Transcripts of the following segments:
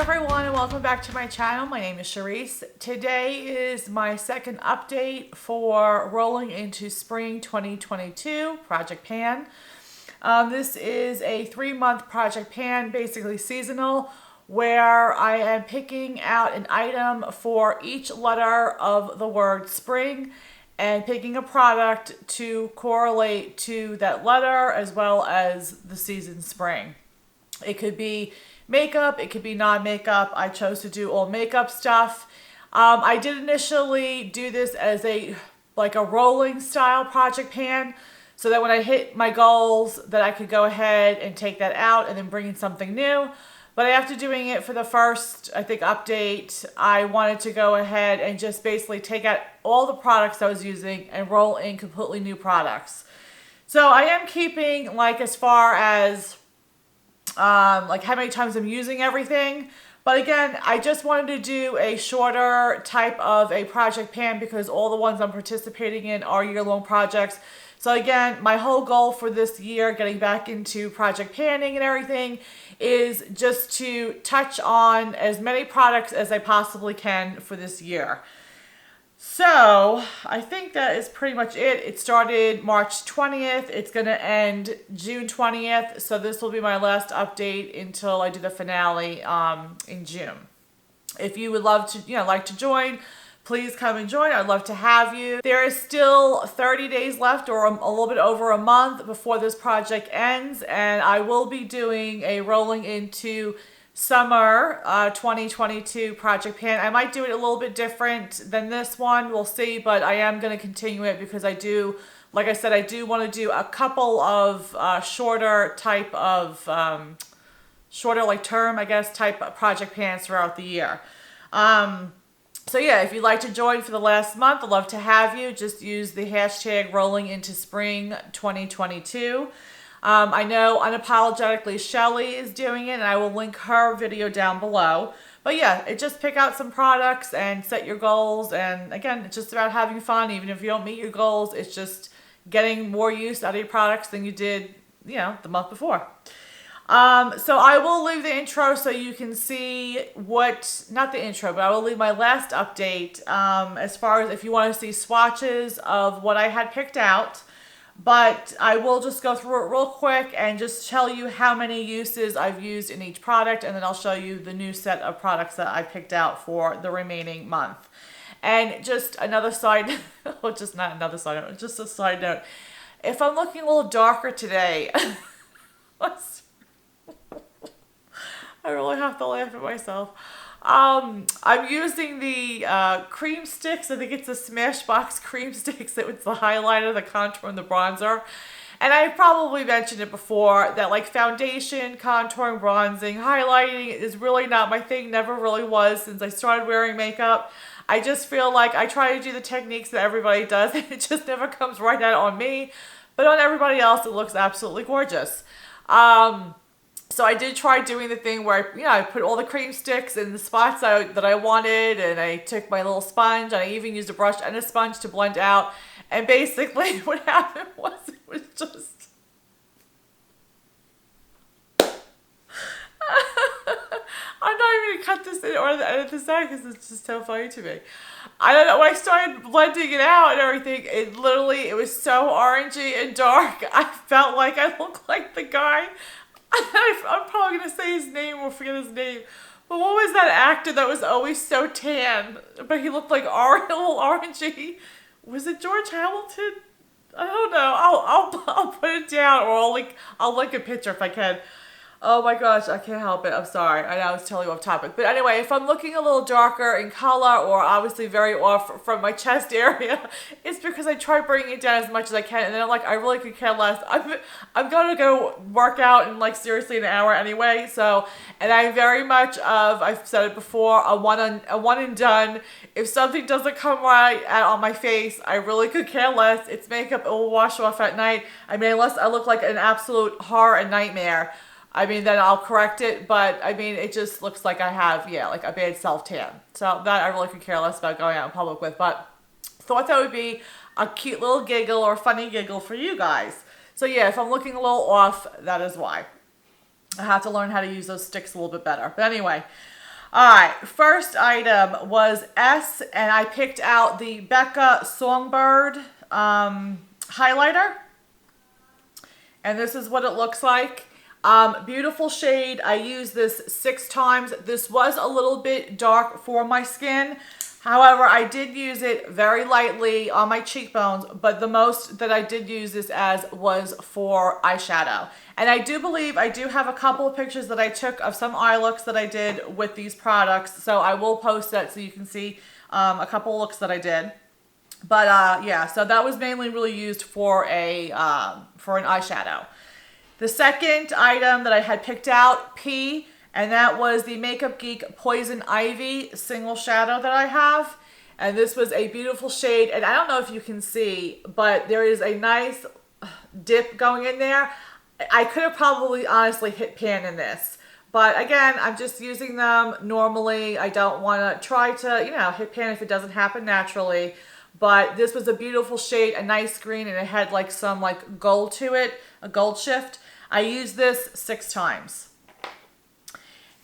everyone, and welcome back to my channel. My name is Cherise. Today is my second update for rolling into spring 2022 Project Pan. This is a 3-month Project Pan, basically seasonal, where I am picking out an item for each letter of the word spring and picking a product to correlate to that letter as well as the season spring. It could be makeup, it could be non-makeup. I chose to do all makeup stuff. I did initially do this as a rolling style Project Pan, so that when I hit my goals that I could go ahead and take that out and then bring in something new. But after doing it for the first, I think, update, I wanted to go ahead and just basically take out all the products I was using and roll in completely new products. So I am keeping as far as how many times I'm using everything. But again, I just wanted to do a shorter type of a Project Pan because all the ones I'm participating in are year-long projects. So again, my whole goal for this year, getting back into project panning and everything, is just to touch on as many products as I possibly can for this year. So I think that is pretty much it. It started March 20th. It's going to end June 20th. So this will be my last update until I do the finale in June. If you would love to, like to join, please come and join. I'd love to have you. There is still 30 days left, or a little bit over a month before this project ends. And I will be doing a rolling into summer 2022 Project Pan. I might do it a little bit different than this one. We'll see, but I am going to continue it because I do, like I said, I do want to do a couple of shorter type of, term, I guess, type of Project Pans throughout the year. So yeah, if you'd like to join for the last month, I'd love to have you. Just use the hashtag rolling into spring 2022. I know Unapologetically Shelley is doing it, and I will link her video down below. But yeah, just pick out some products and set your goals. And again, it's just about having fun. Even if you don't meet your goals, it's just getting more use out of your products than you did, the month before. So I will leave the intro so you can see not the intro, but I will leave my last update as far as if you want to see swatches of what I had picked out. But I will just go through it real quick and just tell you how many uses I've used in each product, and then I'll show you the new set of products that I picked out for the remaining month. And just another side, just not another side note, just a side note. If I'm looking a little darker today, I really have to laugh at myself. I'm using the cream sticks. I think it's the Smashbox cream sticks. That was the highlighter, the contour, and the bronzer. And I've probably mentioned it before that foundation, contouring, bronzing, highlighting is really not my thing. Never really was since I started wearing makeup. I just feel like I try to do the techniques that everybody does, and it just never comes right out on me. But on everybody else, it looks absolutely gorgeous. So I did try doing the thing where I put all the cream sticks in the spots that I wanted, and I took my little sponge, and I even used a brush and a sponge to blend out. And basically what happened was it was just... I'm not even going to cut this in or edit this out because it's just so funny to me. I don't know, when I started blending it out and everything, it was so orangey and dark. I felt like I looked like the guy... I'm probably going to say his name or forget his name. But what was that actor that was always so tan? But he looked like a little orangey. Was it George Hamilton? I don't know. I'll put it down, or I'll link a picture if I can. Oh my gosh, I can't help it. I'm sorry. I know I was totally off topic. But anyway, if I'm looking a little darker in color or obviously very off from my chest area, it's because I try bringing it down as much as I can. And then I'm like, I really could care less. I'm going to go work out in seriously an hour anyway. So, and I'm very much I've said it before, a one and done. If something doesn't come right out on my face, I really could care less. It's makeup. It will wash off at night. I mean, unless I look like an absolute horror and nightmare. Then I'll correct it, but it just looks like I have, a bad self-tan. So that I really could care less about going out in public with, but thought that would be a cute little giggle or funny giggle for you guys. So yeah, if I'm looking a little off, that is why. I have to learn how to use those sticks a little bit better. But anyway, All right, first item was S, and I picked out the Becca Songbird highlighter. And this is what it looks like. Beautiful shade. I used this 6 times. This was a little bit dark for my skin. However, I did use it very lightly on my cheekbones, but the most that I did use this as was for eyeshadow. And I do believe I do have a couple of pictures that I took of some eye looks that I did with these products. So I will post that so you can see a couple of looks that I did. But yeah, so that was mainly really used for an eyeshadow. The second item that I had picked out, P, and that was the Makeup Geek Poison Ivy single shadow that I have. And this was a beautiful shade. And I don't know if you can see, but there is a nice dip going in there. I could have probably honestly hit pan in this. But again, I'm just using them normally. I don't want to try to, hit pan if it doesn't happen naturally. But this was a beautiful shade, a nice green, and it had like some like gold to it, a gold shift. I used this 6 times.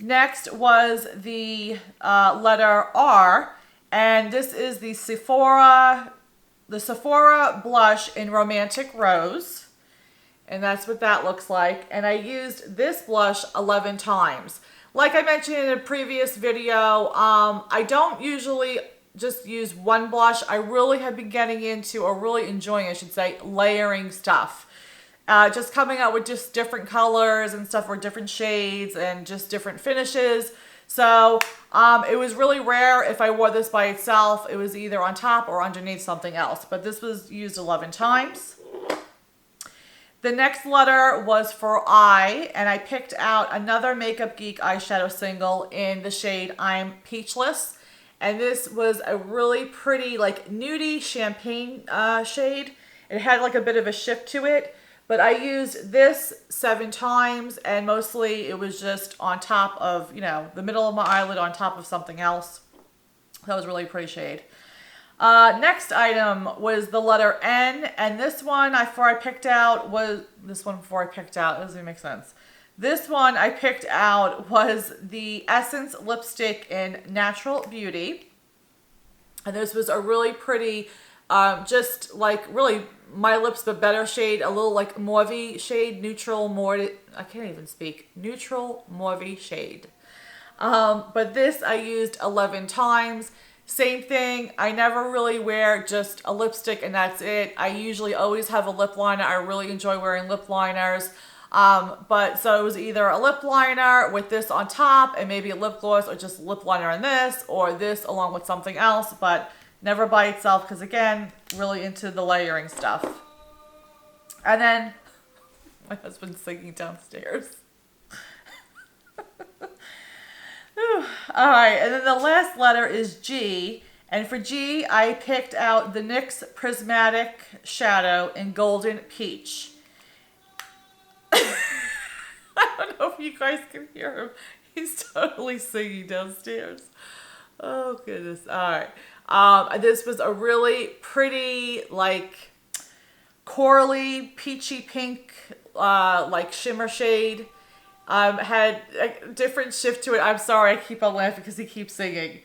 Next was the letter R, and this is the Sephora blush in Romantic Rose. And that's what that looks like. And I used this blush 11 times. Like I mentioned in a previous video, I don't usually just use one blush. I really have been getting into, or really enjoying, I should say, layering stuff. Just coming out with just different colors and stuff, or different shades and just different finishes. So it was really rare if I wore this by itself. It was either on top or underneath something else. But this was used 11 times. The next letter was for I, and I picked out another Makeup Geek eyeshadow single in the shade I'm Peachless. And this was a really pretty, like, nudie champagne shade. It had like a bit of a shift to it. But I used this 7 times, and mostly it was just on top of, the middle of my eyelid on top of something else. That was a really pretty shade. Next item was the letter N, and this one before I picked out, it doesn't even make sense. This one I picked out was the Essence lipstick in Natural Beauty. And this was a really pretty, just like really my lips but better shade, a little like mauve shade, neutral mauve shade. But this I used 11 times. Same thing, I never really wear just a lipstick and that's it. I usually always have a lip liner. I really enjoy wearing lip liners. But so it was either a lip liner with this on top and maybe a lip gloss, or just lip liner and this, or this along with something else, but never by itself, because again, really into the layering stuff. And then my husband's singing downstairs. All right, and then the last letter is G, and for G, I picked out the NYX Prismatic Shadow in Golden Peach. I don't know if you guys can hear him. He's totally singing downstairs. Oh, goodness. All right. This was a really pretty, like, corally, peachy pink, like, shimmer shade. Had a different shift to it. I'm sorry, I keep on laughing because he keeps singing.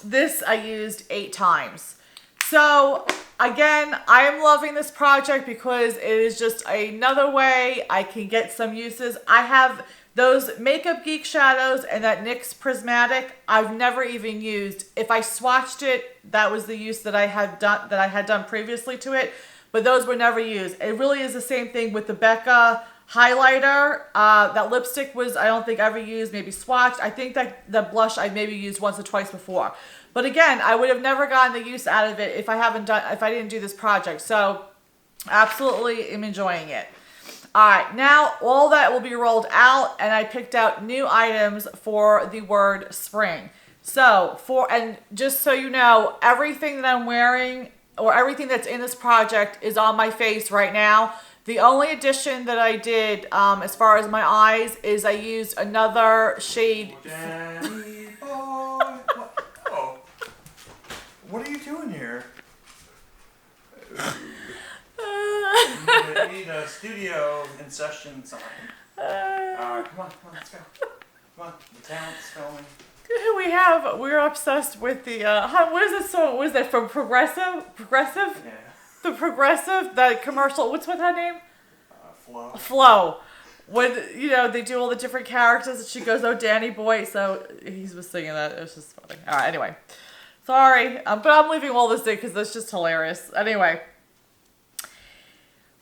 This I used 8 times. So, again, I am loving this project because it is just another way I can get some uses. I have those Makeup Geek shadows and that NYX Prismatic I've never even used. If I swatched it, that was the use that I had done previously to it, but those were never used. It really is the same thing with the Becca highlighter. That lipstick was, I don't think, ever used, maybe swatched. I think that the blush I maybe used once or twice before. But again, I would have never gotten the use out of it if I didn't do this project. So absolutely am enjoying it. All right, now all that will be rolled out, and I picked out new items for the word spring. So and just so you know, everything that I'm wearing or everything that's in this project is on my face right now. The only addition that I did as far as my eyes is I used another shade. Danny boy. What are you doing here? We need a studio in session sign. Alright, come on, let's go. Come on, the talent's filming. We're obsessed with the, what is this song? What is that from Progressive? Yeah. The Progressive, that commercial, what's her name? Flow. Flo. When, they do all the different characters and she goes, oh, Danny boy. So he was singing that. It was just funny. All right, anyway. Sorry, but I'm leaving all this in because that's just hilarious. Anyway.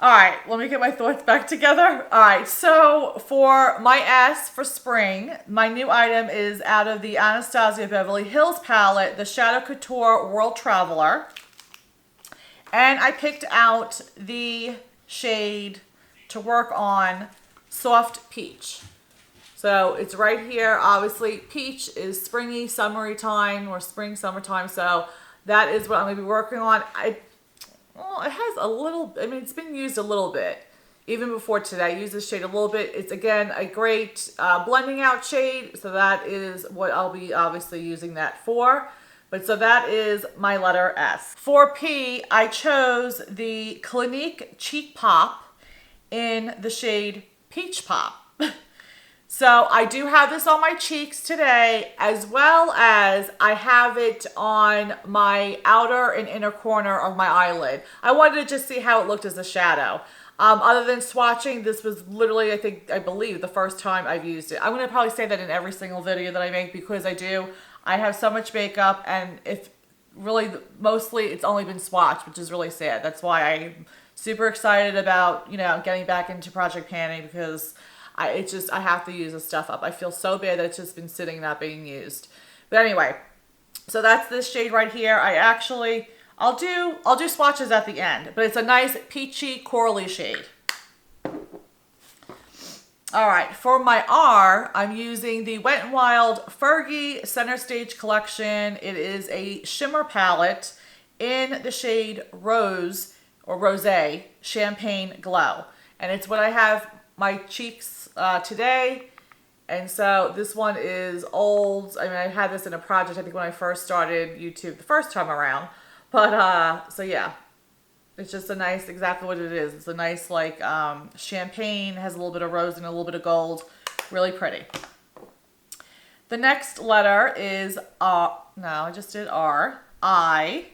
All right, let me get my thoughts back together. All right, so for my S for spring, my new item is out of the Anastasia Beverly Hills palette, the Shadow Couture World Traveler. And I picked out the shade to work on, Soft Peach. So it's right here. Obviously, peach is springy, summery time, or spring, summertime. So that is what I'm going to be working on. It has a little, it's been used a little bit. Even before today, I used this shade a little bit. It's, again, a great blending out shade. So that is what I'll be obviously using that for. But so that is my letter S. For P, I chose the Clinique Cheek Pop in the shade Peach Pop. So I do have this on my cheeks today, as well as I have it on my outer and inner corner of my eyelid. I wanted to just see how it looked as a shadow. Other than swatching, this was literally, I believe, the first time I've used it. I'm going to probably say that in every single video that I make because I do. I have so much makeup, and if really, mostly it's only been swatched, which is really sad. That's why I'm super excited about, getting back into project panning because I have to use this stuff up. I feel so bad that it's just been sitting not being used. But anyway, so that's this shade right here. I'll do swatches at the end, but it's a nice peachy corally shade. All right, for my R, I'm using the Wet n Wild Fergie Center Stage Collection. It is a shimmer palette in the shade Rose or Rosé Champagne Glow. And it's what I have my cheeks today. And so this one is old. I had this in a project, I think, when I first started YouTube the first time around. But, so yeah. It's just a nice, exactly what it is. It's a nice, champagne, has a little bit of rose and a little bit of gold. Really pretty. The next letter is, I just did R, I.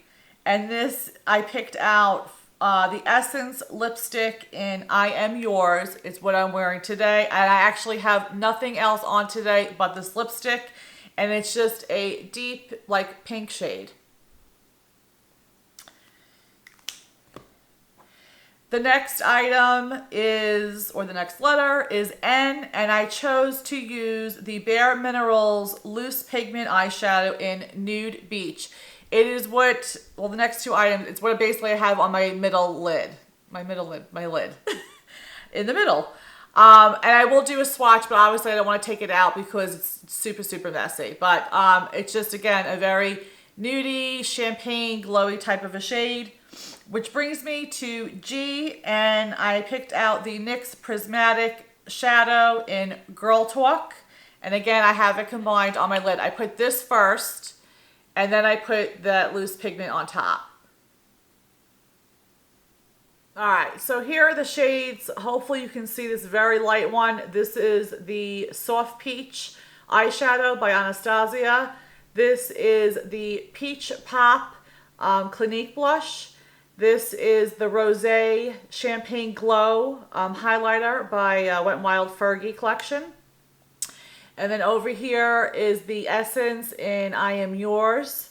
And this, I picked out the Essence lipstick in I Am Yours. It's what I'm wearing today. And I actually have nothing else on today but this lipstick. And it's just a deep, pink shade. The next item is, or the next letter is N, and I chose to use the Bare Minerals Loose Pigment Eyeshadow in Nude Beach. It is the next two items, it's what basically I have on my middle lid. My lid. In the middle. And I will do a swatch, but obviously I don't want to take it out because it's super, super messy. But it's just, again, a very nudie, champagne, glowy type of a shade. Which brings me to G, and I picked out the NYX Prismatic Shadow in Girl Talk. And again, I have it combined on my lid. I put this first, and then I put that loose pigment on top. All right, so here are the shades. Hopefully you can see this very light one. This is the Soft Peach eyeshadow by Anastasia. This is the Peach Pop Clinique blush. This is the Rosé Champagne Glow highlighter by Wet n Wild Fergie collection. And then over here is the Essence in I Am Yours.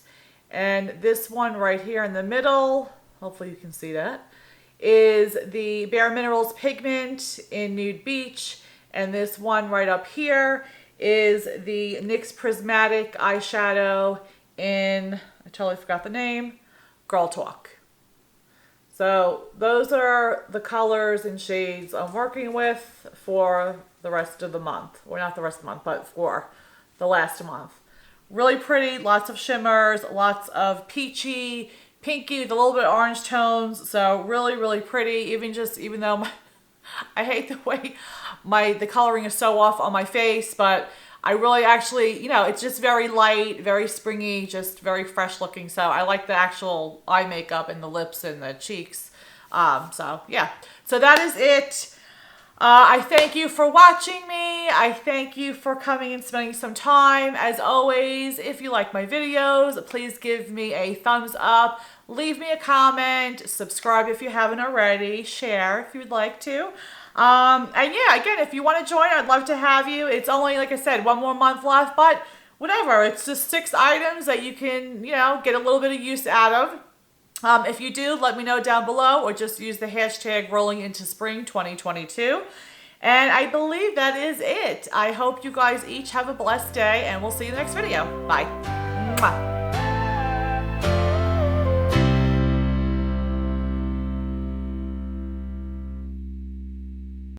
And this one right here in the middle, hopefully you can see that, is the Bare Minerals Pigment in Nude Beach. And this one right up here is the NYX Prismatic Eyeshadow in, I totally forgot the name, Girl Talk. So those are the colors and shades I'm working with for the rest of the month. Well, not the rest of the month, but for the last month. Really pretty, lots of shimmers, lots of peachy, pinky with a little bit of orange tones. So really, really pretty. Even though I hate the way the coloring is so off on my face, but I really actually, it's just very light, very springy, just very fresh looking. So I like the actual eye makeup and the lips and the cheeks. So yeah, so that is it. I thank you for watching me. I thank you for coming and spending some time. As always, if you like my videos, please give me a thumbs up. Leave me a comment. Subscribe if you haven't already. Share if you'd like to. And yeah, again, if you want to join, I'd love to have you. It's only, like I said, one more month left, but whatever. It's just 6 items that you can, get a little bit of use out of. If you do, let me know down below, or just use the hashtag rolling into spring 2022. And I believe that is it. I hope you guys each have a blessed day, and we'll see you in the next video. Bye. Mwah.